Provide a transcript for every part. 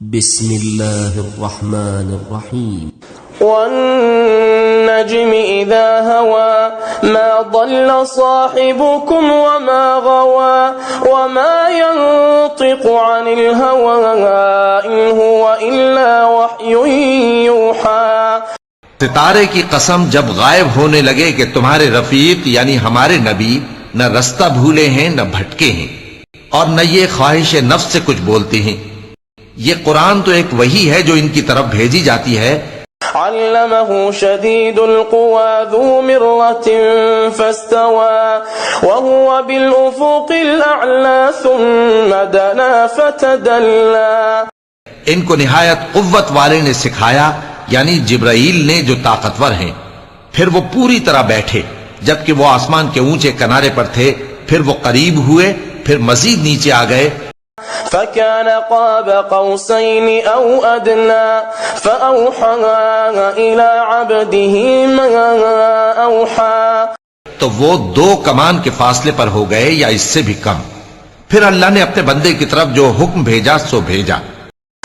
بسم الله الرحمن الرحيم والنجم إذا هوى ما ضل صاحبكم وما غوى وما ينطق عن الهوى إن هو إلا وحي يوحى. ستارے کی قسم جب غائب ہونے لگے کہ تمہارے رفیق یعنی ہمارے نبی نہ رستہ بھولے ہیں نہ بھٹکے ہیں اور نہ یہ خواہش نفس سے کچھ بولتے ہیں. یہ قرآن تو ایک وحی ہے جو ان کی طرف بھیجی جاتی ہے. علمه شديد القوى ذو مرة فاستوى وهو بالأفق الأعلى ثم دنا فتدلى. ان کو نہایت قوت والے نے سکھایا یعنی جبرائیل نے جو طاقتور ہیں. پھر وہ پوری طرح بیٹھے جبکہ وہ آسمان کے اونچے کنارے پر تھے. پھر وہ قریب ہوئے پھر مزید نیچے آ گئے. فكان قاب قوسين أو أدنى فأوحى إلى عبده ما أوحى. تو وہ 2 کمان کے فاصلے پر ہو گئے یا اس سے بھی کم. پھر اللہ نے اپنے بندے کی طرف جو حکم بھیجا سو بھیجا.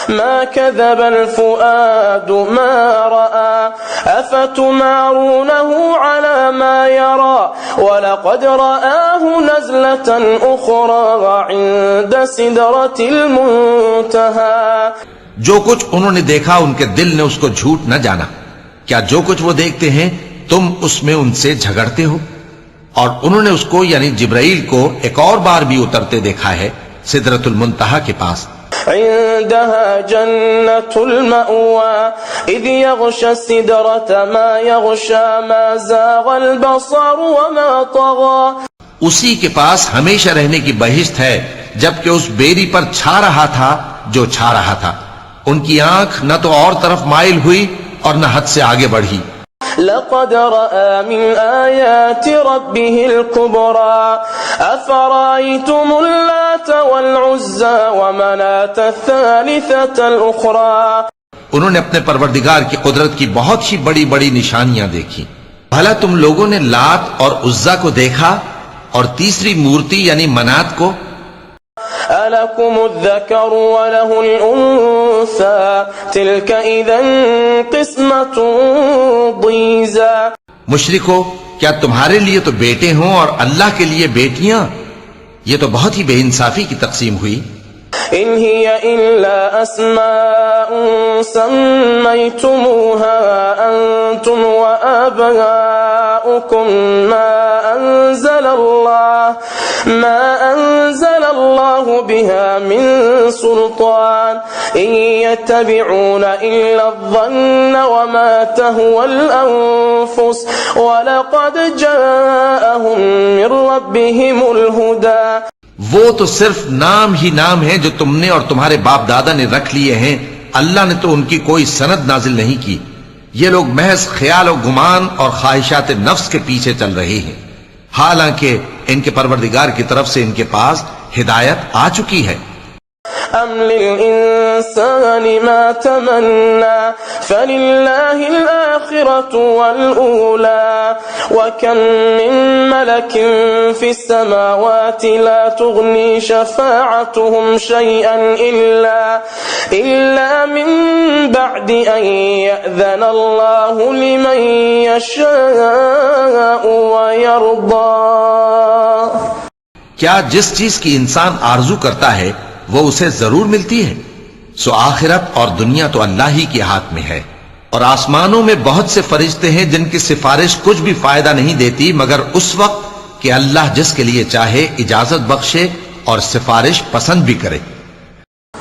ما كذب الفؤاد ما رأى أفتمارونه على ما يرى ولقد رآه نزلة أخرى عند سدرة المنتهى. جو کچھ انہوں نے دیکھا ان کے دل نے اس کو جھوٹ نہ جانا. کیا جو کچھ وہ دیکھتے ہیں تم اس میں ان سے جھگڑتے ہو؟ اور انہوں نے اس کو یعنی جبرائیل کو ایک اور بار بھی اترتے دیکھا ہے سدرۃ المنتہا کے پاس. عندها جنة المأوى إذ يغشى السدرة ما يغشى ما زاغ البصر وما طغى. اسی کے پاس ہمیشہ رہنے کی بہشت ہے جبکہ اس بیری پر چھا رہا تھا جو چھا رہا تھا. ان کی آنکھ نہ تو اور طرف مائل ہوئی اور نہ حد سے آگے بڑھی. لقد رأى من آيات ربه الكبرى أفرأيتم اللات والعزى ومناة الثالثة الأخرى. انہوں نے اپنے پروردگار کی قدرت کی بہت ہی بڑی بڑی نشانیاں دیکھی. بھلا تم لوگوں نے لات اور عزا کو دیکھا اور تیسری مورتی یعنی منات کو. أَلَكُمُ الذَّكَرُ وَلَهُ الْأُنثَى تِلْكَ إِذًا قِسْمَةٌ ضِیزَى. مشرکو کیا تمہارے لیے تو بیٹے ہوں اور اللہ کے لیے بیٹیاں؟ یہ تو بہت ہی بے انصافی کی تقسیم ہوئی. إِنْ هِيَ إِلَّا أَسْمَاءٌ سَمَّيْتُمُوهَا أَنْتُمْ وَآبَاؤُكُمْ مَا أنزل الله بها من سلطان إن يتبعون إلا الظن وما تهوى الأنفس ولقد جاءهم من ربهم الهدى. وہ تو صرف نام ہی نام ہے جو تم نے اور تمہارے باپ دادا نے رکھ لیے ہیں. اللہ نے تو ان کی کوئی سند نازل نہیں کی. یہ لوگ محض خیال و گمان اور خواہشات نفس کے پیچھے چل رہے ہیں حالانکہ ان کے پروردگار کی طرف سے ان کے پاس ہدایت آ چکی ہے. أم للإنسان ما تمنى فلله الآخرة والأولى وكم من ملك في السماوات لا تغني شفاعتهم شيئا إلا من بعد أن يأذن الله لمن يشاء ويرضى. کیا جس چیز کی انسان آرزو کرتا ہے وہ اسے ضرور ملتی ہے؟ سو آخرت اور دنیا تو اللہ ہی کے ہاتھ میں ہے. اور آسمانوں میں بہت سے فرشتے ہیں جن کی سفارش کچھ بھی فائدہ نہیں دیتی مگر اس وقت کہ اللہ جس کے لیے چاہے اجازت بخشے اور سفارش پسند بھی کرے.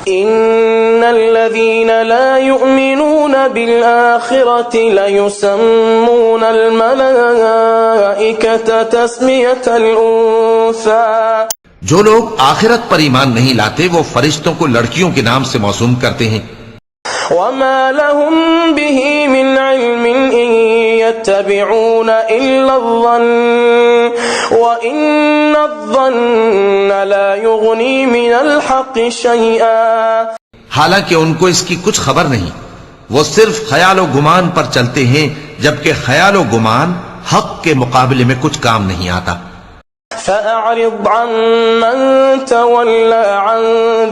ان الذين لا يؤمنون بالآخرة ليسمون الملائكة تسمية الأنثى. جو لوگ آخرت پر ایمان نہیں لاتے وہ فرشتوں کو لڑکیوں کے نام سے موسوم کرتے ہیں. وما لهم به من علم إن يتبعون إلا الظن وإن الظن لا يغني من الحق شيئا. حالانکہ ان کو اس کی کچھ خبر نہیں. وہ صرف خیال و گمان پر چلتے ہیں جبکہ خیال و گمان حق کے مقابلے میں کچھ کام نہیں آتا. فأعرض عمن تولى عن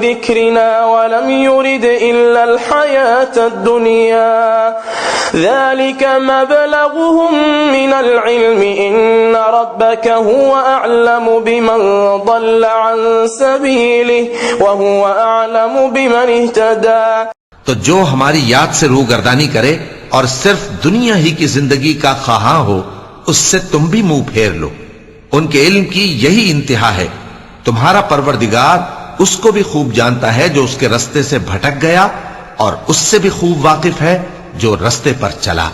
ذكرنا ولم يرد إلا الحياة الدنيا ذلك مبلغهم من العلم إن ربك هو أعلم بمن ضل عن سبيله وهو أعلم بمن اهتدى. تو جو ہماری یاد سے روگردانی کرے اور صرف دنیا ہی کی زندگی کا خواہاں ہو اس سے تم بھی منہ پھیر لو. ان کے علم کی یہی انتہا ہے. تمہارا پروردگار اس کو بھی خوب جانتا ہے جو اس کے رستے سے بھٹک گیا اور اس سے بھی خوب واقف ہے جو رستے پر چلا.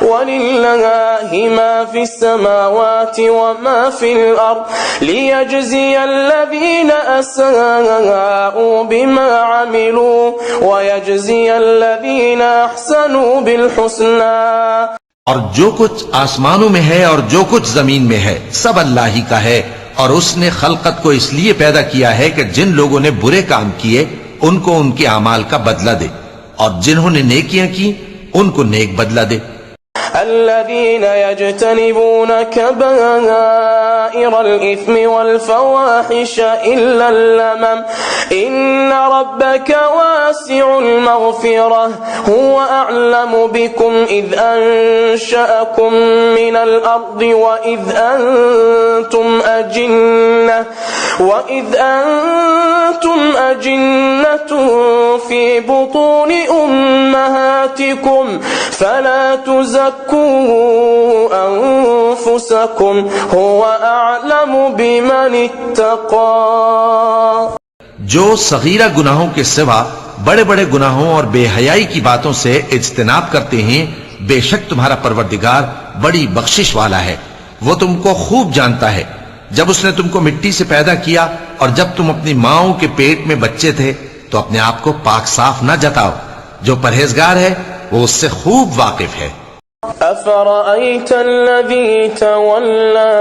وَلِلَّهِ مَا فِي السَّمَاوَاتِ وَمَا فِي الْأَرْضِ لِيَجْزِيَ الَّذِينَ أَسَاءُوا بِمَا عَمِلُوا وَيَجْزِيَ الَّذِينَ أَحْسَنُوا بِالْحُسْنَى. اور جو کچھ آسمانوں میں ہے اور جو کچھ زمین میں ہے سب اللہ ہی کا ہے، اور اس نے خلقت کو اس لیے پیدا کیا ہے کہ جن لوگوں نے برے کام کیے ان کو ان کے اعمال کا بدلہ دے، اور جنہوں نے نیکیاں کی ان کو نیک بدلہ دے. الذين يجتنبون كبائر الإثم والفواحش إلا اللمم إن ربك واسع المغفرة هو أعلم بكم إذ أنشأكم من الأرض وإذ أنتم أجنة في بطون أمهاتكم فلا تزكوا أنفسكم هو أعلم بمن اتقى. جو صغیرہ گناہوں کے سوا بڑے بڑے گناہوں اور بے حیائی کی باتوں سے اجتناب کرتے ہیں بے شک تمہارا پروردگار بڑی بخشش والا ہے. وہ تم کو خوب جانتا ہے. جب اس نے تم کو مٹی سے پیدا کیا اور جب تم اپنی ماؤں کے پیٹ میں بچے تھے تو اپنے آپ کو پاک صاف نہ جتاؤ. جو پرہیزگار ہے وہ اس سے خوب واقف ہے. أفرأيت الذي تولى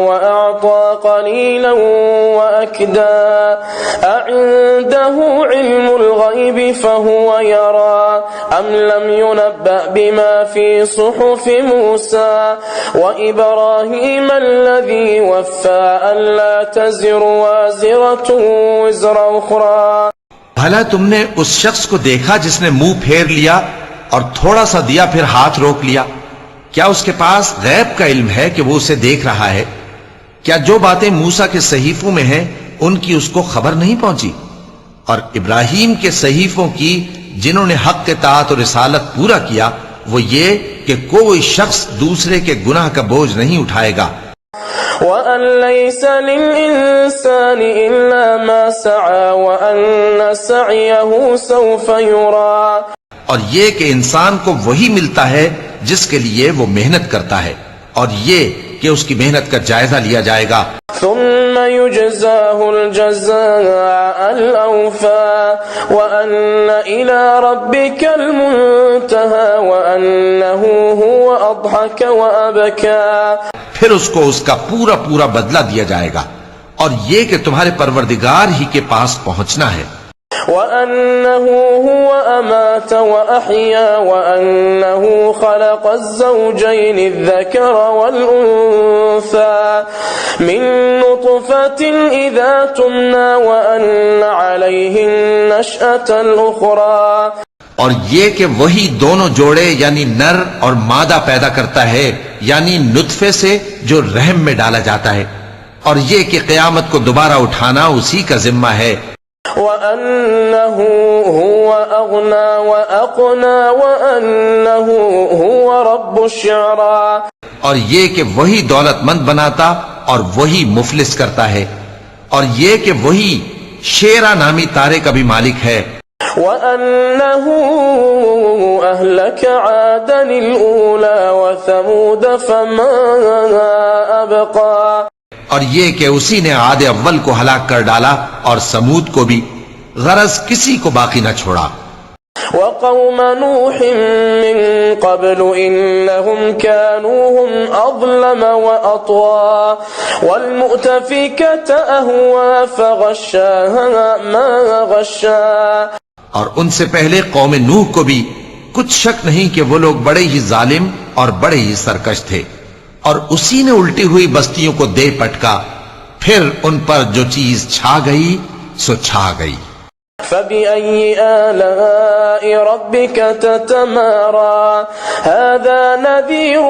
وأعطى قليلا وأكدى أعنده علم الغيب فهو يرى أم لم ينبأ بما في صحف موسى وإبراهيم الذي وفى ألا تزر وازرة وزر أخرى. بھلا تم نے اس شخص کو دیکھا جس نے منہ پھیر لیا اور تھوڑا سا دیا پھر ہاتھ روک لیا؟ کیا اس کے پاس غیب کا علم ہے کہ وہ اسے دیکھ رہا ہے؟ کیا جو باتیں موسیٰ کے صحیفوں میں ہیں ان کی اس کو خبر نہیں پہنچی؟ اور ابراہیم کے صحیفوں کی جنہوں نے حق کے طاعت اور رسالت پورا کیا وہ یہ کہ کوئی شخص دوسرے کے گناہ کا بوجھ نہیں اٹھائے گا. وَأَن لَيْسَ لِلْإِنسَانِ إِلَّا مَا سَعَى وَأَنَّ سَعْيَهُ سَوْفَ يُرَى. اور یہ کہ انسان کو وہی ملتا ہے جس کے لیے وہ محنت کرتا ہے، اور یہ کہ اس کی محنت کا جائزہ لیا جائے گا. ثم يجزاه الجزاء الأوفى وأن إلى ربك المنتهى وأنه هو أضحك وأبكى. پھر اس کو اس کا پورا پورا بدلہ دیا جائے گا، اور یہ کہ تمہارے پروردگار ہی کے پاس پہنچنا ہے. وأنه هو أمات وأحيا وأنه خلق الزوجين الذكر والأنثى من نطفة إذا تمنى وأن عليه النشأة الأخرى. اور یہ کہ وہی دونوں جوڑے یعنی نر اور مادہ پیدا کرتا ہے یعنی نطفے سے جو رحم میں ڈالا جاتا ہے، اور یہ کہ قیامت کو دوبارہ اٹھانا اسی کا ذمہ ہے. وَأَنَّهُ هُوَ أَغْنَى وَأَقْنَى وَأَنَّهُ هُوَ رَبُّ الشِّعْرَى. اور یہ کہ وہی دولت مند بناتا اور وہی مفلس کرتا ہے، اور یہ کہ وہی شیرا نامی تارے کا بھی مالک ہے. وَأَنَّهُ أَهْلَكَ عَادًا الْأُولَى وَثَمُودَ فَمَا أَبْقَى. اور یہ کہ اسی نے عاد اول کو ہلاک کر ڈالا اور سمود کو بھی، غرض کسی کو باقی نہ چھوڑا. وقوم نوح من قبل إنهم كانوا هم أظلم وأطغى والمؤتفكة أهوى فغشاها ما غشا. اور ان سے پہلے قوم نوح کو بھی کچھ شک نہیں کہ وہ لوگ بڑے ہی ظالم اور بڑے ہی سرکش تھے. اور اسی نے الٹی ہوئی بستیوں کو دے پٹکا، پھر ان پر جو چیز چھا گئی سو چھا گئی۔ فبأي آلاء ربك تتمارى هذا نذير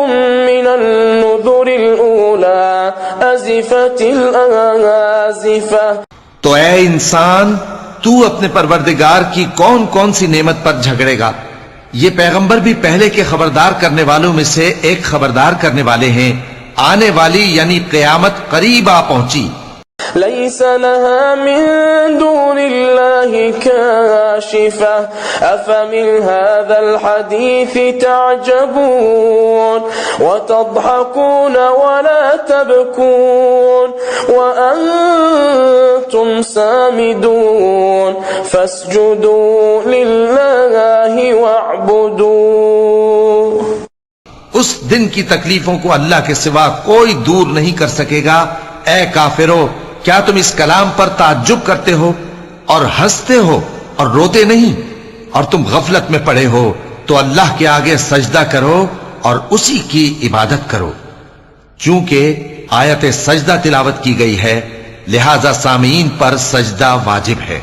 من النذر الأولى أزفت الآزفة۔ تو اے انسان، تو اپنے پروردگار کی کون کون سی نعمت پر جھگڑے گا؟ یہ پیغمبر بھی پہلے کے خبردار کرنے والوں میں سے ایک خبردار کرنے والے ہیں، آنے والی یعنی قیامت قریب آ پہنچی۔ ليس لها من دون الله كاشفة أفمن هذا الحديث تعجبون وتضحكون ولا تبكون وأنتم سامدون فاسجدوا لله واعبدوا۔ اس دن کی تکلیفوں کو اللہ کے سوا کوئی دور نہیں کر سکے گا۔ اے کافرو، کیا تم اس کلام پر تعجب کرتے ہو اور ہنستے ہو اور روتے نہیں، اور تم غفلت میں پڑے ہو؟ تو اللہ کے آگے سجدہ کرو اور اسی کی عبادت کرو۔ چونکہ آیت سجدہ تلاوت کی گئی ہے، لہذا سامعین پر سجدہ واجب ہے۔